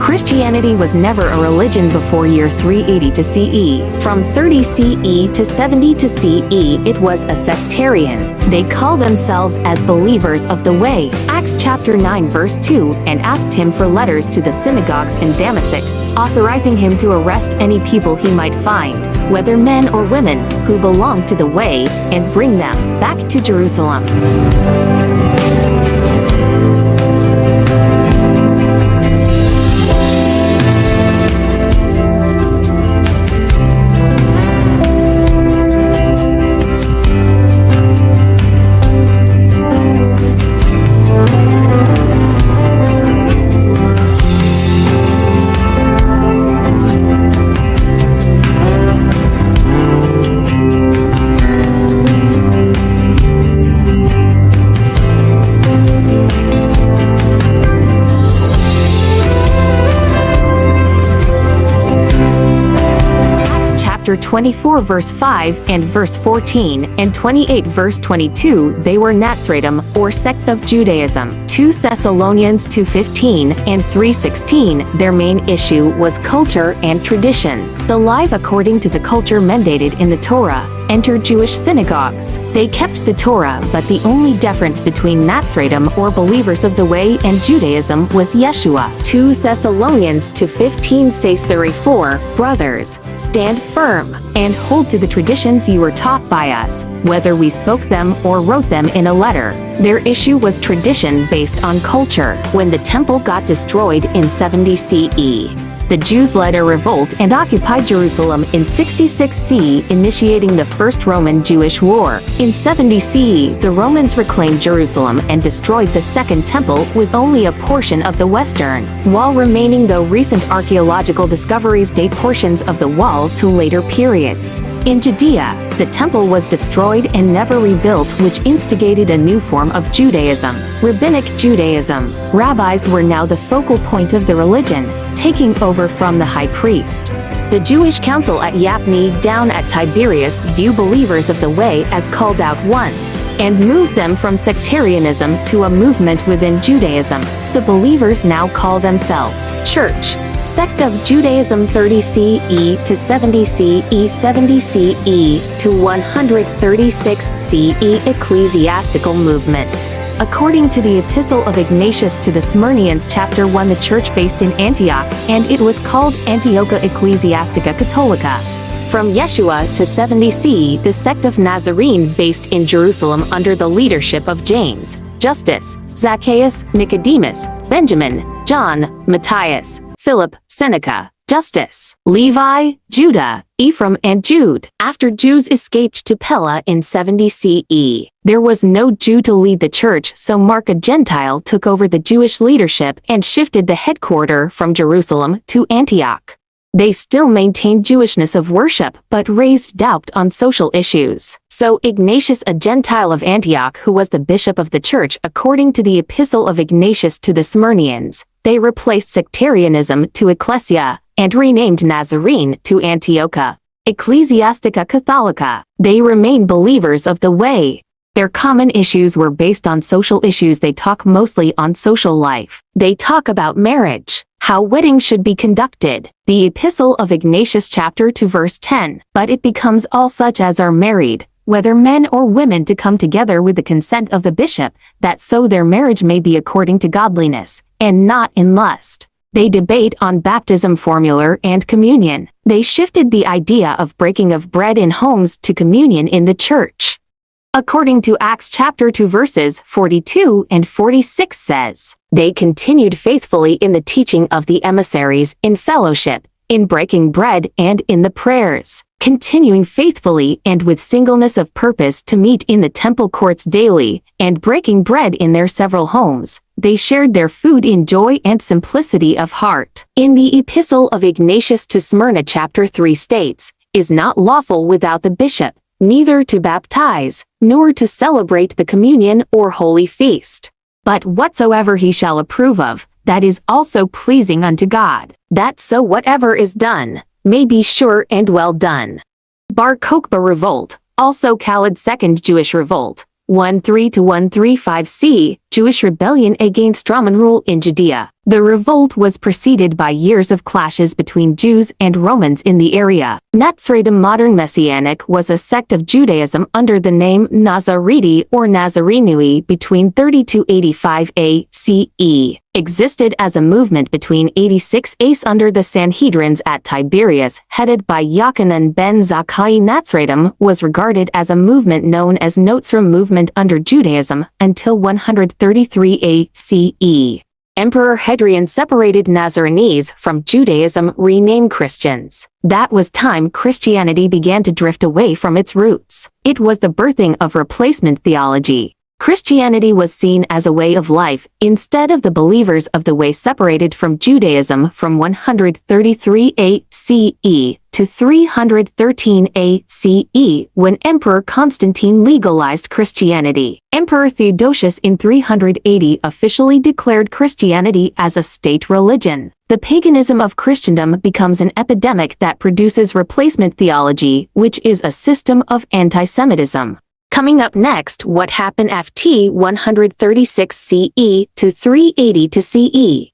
Christianity was never a religion before year 380 to CE. From 30 CE to 70 to CE, it was a sectarian. They call themselves as believers of the way, Acts chapter 9 verse 2, and asked him for letters to the synagogues in Damascus, authorizing him to arrest any people he might find, whether men or women, who belonged to the way, and bring them back to Jerusalem. Chapter 24 verse 5 and verse 14 and 28 verse 22, they were Nazradim, or sect of Judaism. 2 Thessalonians 2:15 and 3:16, their main issue was culture and tradition. The life according to the culture mandated in the Torah entered Jewish synagogues. They kept the Torah, but the only difference between Nazradim, or believers of the way, and Judaism was Yeshua. 2 Thessalonians 2:15 says therefore, brothers, stand firm, and hold to the traditions you were taught by us, whether we spoke them or wrote them in a letter. Their issue was tradition based on culture. When the temple got destroyed in 70 CE, the Jews led a revolt and occupied Jerusalem in 66 CE, initiating the First Roman-Jewish War. In 70 CE, the Romans reclaimed Jerusalem and destroyed the Second Temple with only a portion of the western wall remaining, though recent archaeological discoveries date portions of the wall to later periods. In Judea, the temple was destroyed and never rebuilt, which instigated a new form of Judaism, Rabbinic Judaism. Rabbis were now the focal point of the religion, taking over from the high priest. The Jewish council at Yapni down at Tiberias view believers of the way as called out ones, and moved them from sectarianism to a movement within Judaism. The believers now call themselves Church. Sect of Judaism 30 CE to 70 CE, 70 CE to 136 CE, ecclesiastical movement. According to the Epistle of Ignatius to the Smyrnians chapter 1, the church based in Antioch, and it was called Antiocha Ecclesiastica Catholica. From Yeshua to 70 CE, the sect of Nazarene based in Jerusalem under the leadership of James, Justus, Zacchaeus, Nicodemus, Benjamin, John, Matthias, Philip, Seneca, Justus, Levi, Judah, Ephraim, and Jude. After Jews escaped to Pella in 70 CE, there was no Jew to lead the church, so Mark, a Gentile, took over the Jewish leadership and shifted the headquarters from Jerusalem to Antioch. They still maintained Jewishness of worship, but raised doubt on social issues. So Ignatius, a Gentile of Antioch, who was the bishop of the church according to the Epistle of Ignatius to the Smyrnians, they replaced sectarianism to ecclesia, and renamed Nazarene to Antiocha Ecclesiastica Catholica. They remain believers of the way. Their common issues were based on social issues. They talk mostly on social life. They talk about marriage, how weddings should be conducted. The Epistle of Ignatius chapter 2 verse 10, but it becomes all such as are married, whether men or women, to come together with the consent of the bishop, that so their marriage may be according to godliness, and not in lust. They debate on baptism formula and communion. They shifted the idea of breaking of bread in homes to communion in the church. According to Acts chapter 2 verses 42 and 46 says, they continued faithfully in the teaching of the emissaries, in fellowship, in breaking bread, and in the prayers, continuing faithfully and with singleness of purpose to meet in the temple courts daily, and breaking bread in their several homes. They shared their food in joy and simplicity of heart. In the Epistle of Ignatius to Smyrna chapter 3 states, is not lawful without the bishop, neither to baptize, nor to celebrate the communion or holy feast. But whatsoever he shall approve of, that is also pleasing unto God, that so whatever is done, may be sure and well done. Bar Kokhba revolt, also called Second Jewish Revolt, 13 to 135 C, Jewish rebellion against Roman rule in Judea. The revolt was preceded by years of clashes between Jews and Romans in the area. Nazraism, modern Messianic, was a sect of Judaism under the name Nazareti or Nazarenui between 30 to 85 ACE. Existed as a movement between 86 ACE under the Sanhedrins at Tiberias, headed by Yochanan ben Zakkai. Nazraism was regarded as a movement known as Notzra movement under Judaism until 133 ACE. Emperor Hadrian separated Nazarenes from Judaism, renamed Christians. That was time Christianity began to drift away from its roots. It was the birthing of replacement theology. Christianity was seen as a way of life, instead of the believers of the way, separated from Judaism from 133 ACE to 313 ACE when Emperor Constantine legalized Christianity. Emperor Theodosius in 380 officially declared Christianity as a state religion. The paganism of Christendom becomes an epidemic that produces replacement theology, which is a system of anti-Semitism. Coming up next, what happened after 136 CE to 380 to CE.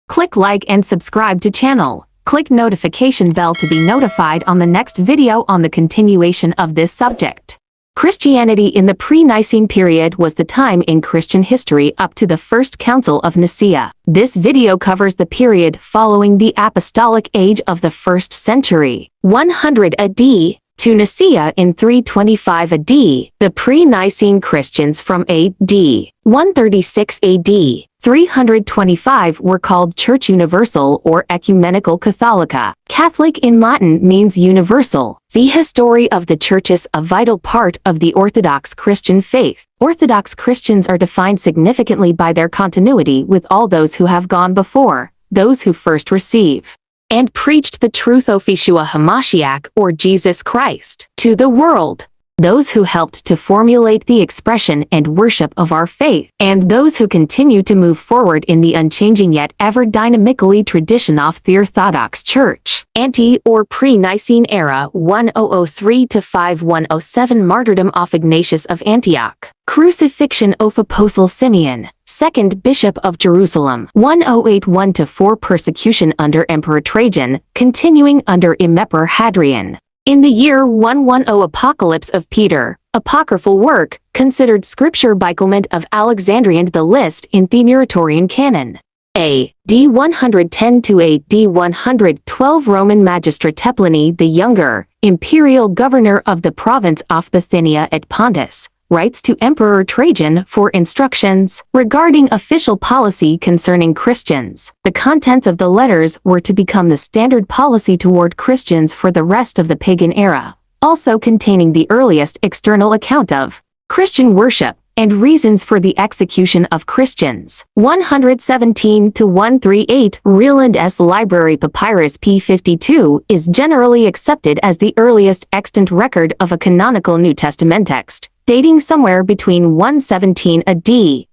Click like and subscribe to channel. Click notification bell to be notified on the next video on the continuation of this subject. Christianity in the pre-Nicene period was the time in Christian history up to the First Council of Nicaea. This video covers the period following the Apostolic Age of the 1st century, 100 AD, to Nicaea in 325 AD. The pre-Nicene Christians from AD 136 AD 325 were called Church Universal or Ecumenical Catholica. Catholic in Latin means universal. The history of the Church is a vital part of the Orthodox Christian faith. Orthodox Christians are defined significantly by their continuity with all those who have gone before, those who first receive and preached the truth of Yeshua HaMashiach or Jesus Christ to the world, those who helped to formulate the expression and worship of our faith, and those who continue to move forward in the unchanging yet ever dynamically tradition of the Orthodox Church. Ante or pre-Nicene era 1003 to 5107. Martyrdom of Ignatius of Antioch. Crucifixion of Apostle Simeon, second Bishop of Jerusalem, 1081 to 4. Persecution under Emperor Trajan, continuing under Emperor Hadrian. In the year 110. Apocalypse of Peter, apocryphal work, considered scripture by Clement of Alexandria. The list in the Muratorian canon. AD 110 to AD 112. Roman magistrate Pliny the Younger, imperial governor of the province of Bithynia at Pontus, writes to Emperor Trajan for instructions regarding official policy concerning Christians. The contents of the letters were to become the standard policy toward Christians for the rest of the pagan era, also containing the earliest external account of Christian worship and reasons for the execution of Christians. 117 to 138. Reland's Library Papyrus p52 is generally accepted as the earliest extant record of a canonical New Testament text, dating somewhere between 117 AD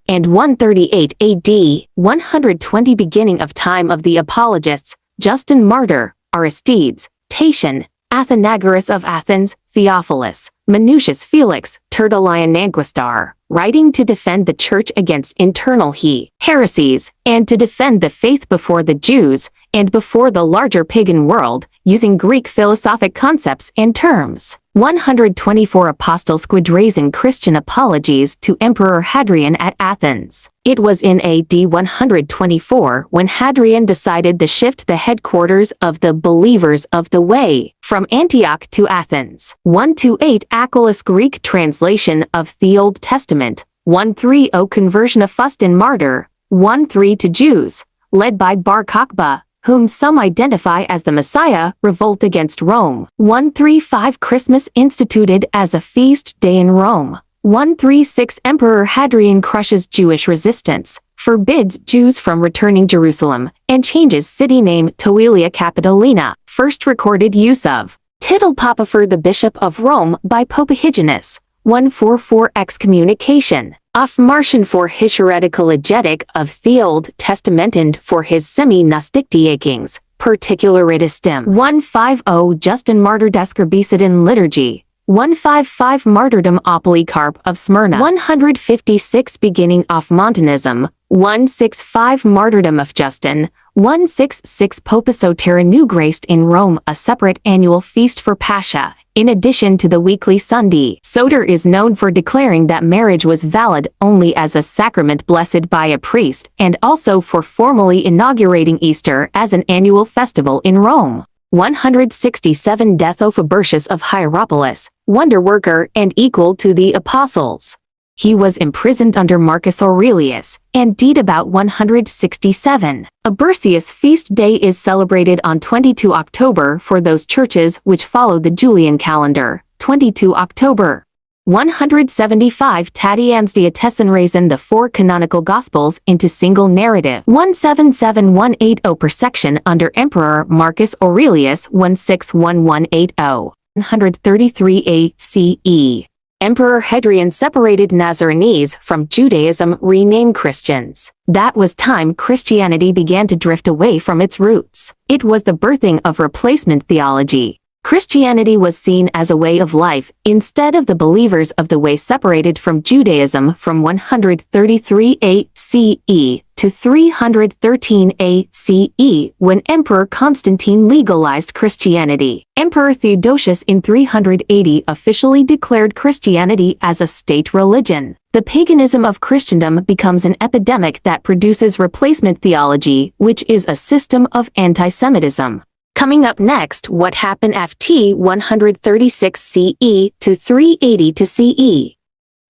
and 138 AD, 120. Beginning of time of the apologists: Justin Martyr, Aristides, Tatian, Athenagoras of Athens, Theophilus, Minucius Felix, Tertullian Nanquistar, writing to defend the church against internal heresies, and to defend the faith before the Jews, and before the larger pagan world, using Greek philosophic concepts and terms. 124. Apostles Squadrazen Christian apologies to Emperor Hadrian at Athens. It was in AD 124 when Hadrian decided to shift the headquarters of the Believers of the Way from Antioch to Athens. 128. Aquilus Greek translation of the Old Testament. 130. Conversion of Fustin Martyr. 1:3 to Jews, led by Bar Kokhba, whom some identify as the Messiah, revolt against Rome. 135. Christmas instituted as a feast day in Rome. 136. Emperor Hadrian crushes Jewish resistance, forbids Jews from returning Jerusalem, and changes city name to Aelia Capitolina. First recorded use of title Papafer the Bishop of Rome by Pope Hyginus. 144. Excommunication of Marcion for his heretical exegetic of the Old Testament and for his semi-Gnostic teachings, particularitistem. 150. Justin Martyr Describicid in liturgy. 155 Martyrdom of Polycarp of Smyrna. 156 Beginning of Montanism. 165 Martyrdom of Justin. 166 Pope Soter New graced in Rome, a separate annual feast for Pascha, in addition to the weekly Sunday. Soter is known for declaring that marriage was valid only as a sacrament blessed by a priest, and also for formally inaugurating Easter as an annual festival in Rome. 167 Death of Fabricius of Hierapolis, wonder-worker and equal to the apostles. He was imprisoned under Marcus Aurelius, and died about 167. Abercius' feast day is celebrated on 22 October for those churches which follow the Julian calendar, 22 October. 175 Tatian's Diatessaen reason the four canonical Gospels into single narrative. 177180 Persecution under Emperor Marcus Aurelius 161180. 133 ACE. Emperor Hadrian separated Nazarenes from Judaism, renamed Christians. That was time Christianity began to drift away from its roots. It was the birthing of replacement theology. Christianity was seen as a way of life, instead of the believers of the way separated from Judaism from 133 ACE to 313 ACE when Emperor Constantine legalized Christianity. Emperor Theodosius in 380 officially declared Christianity as a state religion. The paganism of Christendom becomes an epidemic that produces replacement theology, which is a system of anti-Semitism. Coming up next, what happened after 136 CE to 380 to CE.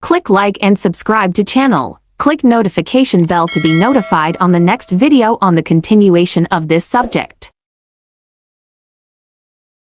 Click like and subscribe to channel. Click notification bell to be notified on the next video on the continuation of this subject.